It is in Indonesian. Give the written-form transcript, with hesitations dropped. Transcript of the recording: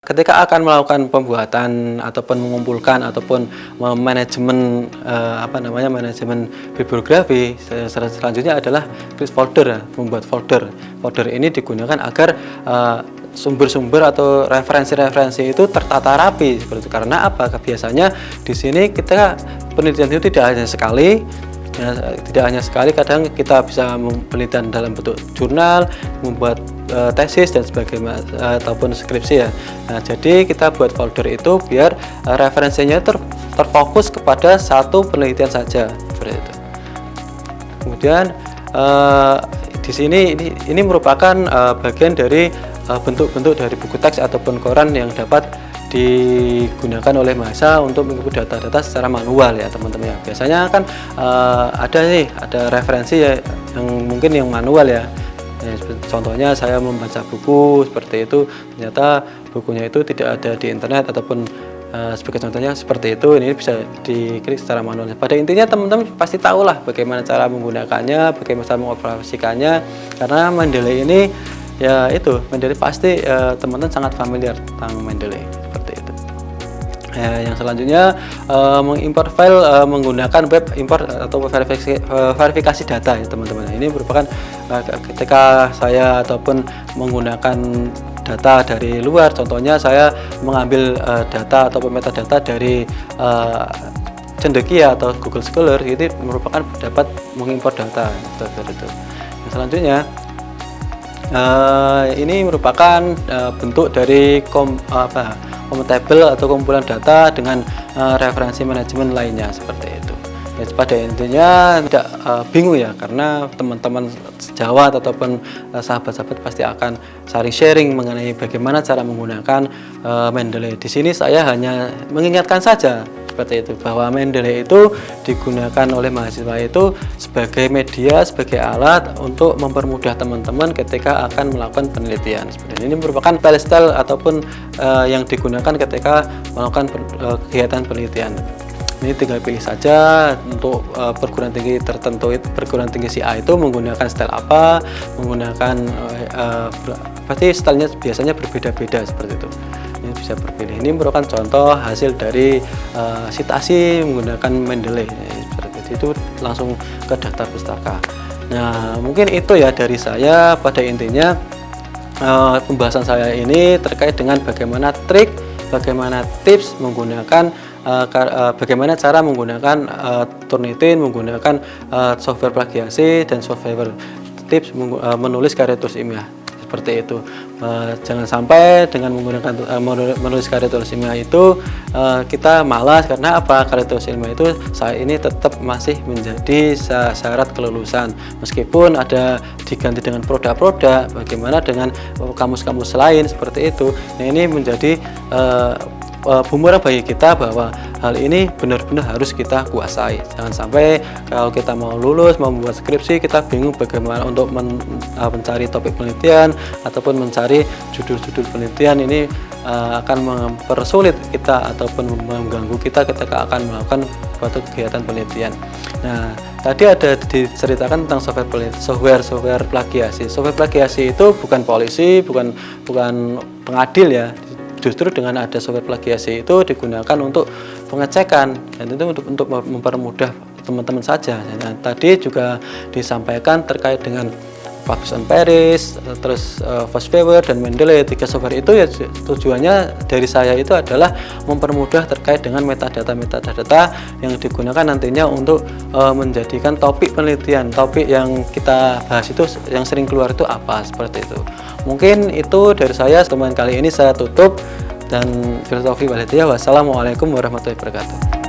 Ketika akan melakukan pembuatan ataupun mengumpulkan ataupun manajemen manajemen bibliografi, selanjutnya adalah create folder, membuat folder. Folder ini digunakan agar sumber-sumber atau referensi-referensi itu tertata rapi seperti itu. Karena apa? Biasanya di sini kita penelitian itu tidak hanya sekali. Ya, tidak hanya sekali, kadang kita bisa penelitian dalam bentuk jurnal, membuat tesis dan sebagainya ataupun skripsi ya. Nah, jadi kita buat folder itu biar referensinya terfokus kepada satu penelitian saja seperti itu. Kemudian di sini ini merupakan bagian dari bentuk-bentuk dari buku teks ataupun koran yang dapat digunakan oleh mahasiswa untuk menginput data-data secara manual ya teman-teman ya. Biasanya kan ada referensi ya yang mungkin yang manual ya. Contohnya saya membaca buku seperti itu, ternyata bukunya itu tidak ada di internet ataupun sebagai contohnya seperti itu, ini bisa diklik secara manual. Pada intinya teman-teman pasti tahulah bagaimana cara menggunakannya, bagaimana cara mengoperasikannya, karena Mendeley ini ya itu Mendeley pasti teman-teman sangat familiar tentang Mendeley seperti itu. Yang selanjutnya mengimport file menggunakan web import atau verifikasi data ya teman-teman. Ini merupakan ketika saya ataupun menggunakan data dari luar, contohnya saya mengambil data ataupun metadata dari Cendekia atau Google Scholar, ini merupakan dapat mengimport data seperti itu. Yang selanjutnya ini merupakan bentuk dari computable atau kumpulan data dengan referensi manajemen lainnya seperti itu. Ya, pada intinya tidak bingung ya, karena teman-teman sejawat ataupun sahabat-sahabat pasti akan saling sharing mengenai bagaimana cara menggunakan Mendeley. Di sini saya hanya mengingatkan saja seperti itu, bahwa Mendeley itu digunakan oleh mahasiswa itu sebagai media, sebagai alat untuk mempermudah teman-teman ketika akan melakukan penelitian. Seperti ini merupakan style ataupun yang digunakan ketika melakukan kegiatan penelitian. Ini tinggal pilih saja untuk perguruan tinggi tertentu, perguruan tinggi si A itu menggunakan style apa, menggunakan pasti stylenya biasanya berbeda-beda seperti itu. Ini bisa berpilih. Ini merupakan contoh hasil dari citasi menggunakan Mendeley seperti itu, langsung ke daftar pustaka. Nah, mungkin itu ya dari saya. Pada intinya pembahasan saya ini terkait dengan bagaimana trik, bagaimana tips menggunakan bagaimana cara menggunakan Turnitin, menggunakan software plagiasi dan software tips menulis karya tulis ilmiah seperti itu. Jangan sampai dengan menggunakan menulis karya tulis ilmiah itu kita malas, karena apa? Karya tulis ilmiah itu saat ini tetap masih menjadi syarat kelulusan, meskipun ada diganti dengan produk-produk. Bagaimana dengan kamus-kamus lain seperti itu? Nah, ini menjadi bumerang bagi kita bahwa hal ini benar-benar harus kita kuasai. Jangan sampai kalau kita mau lulus, mau membuat skripsi, kita bingung bagaimana untuk mencari topik penelitian ataupun mencari judul-judul penelitian. Ini akan mempersulit kita ataupun mengganggu kita ketika akan melakukan suatu kegiatan penelitian. Nah, tadi ada diceritakan tentang software plagiasi. Software plagiasi itu bukan polisi, bukan pengadil ya. Justru dengan ada software plagiasi itu digunakan untuk pengecekan, dan itu untuk mempermudah teman-teman saja. Dan tadi juga disampaikan terkait dengan Publish on Paris, terus Fastware dan Mendeley. 3 software itu ya tujuannya dari saya itu adalah mempermudah terkait dengan metadata yang digunakan nantinya untuk menjadikan topik penelitian, topik yang kita bahas itu yang sering keluar itu apa, seperti itu. Mungkin itu dari saya. Teman kali ini saya tutup, dan filosofi walhidayah. Wassalamualaikum warahmatullahi wabarakatuh.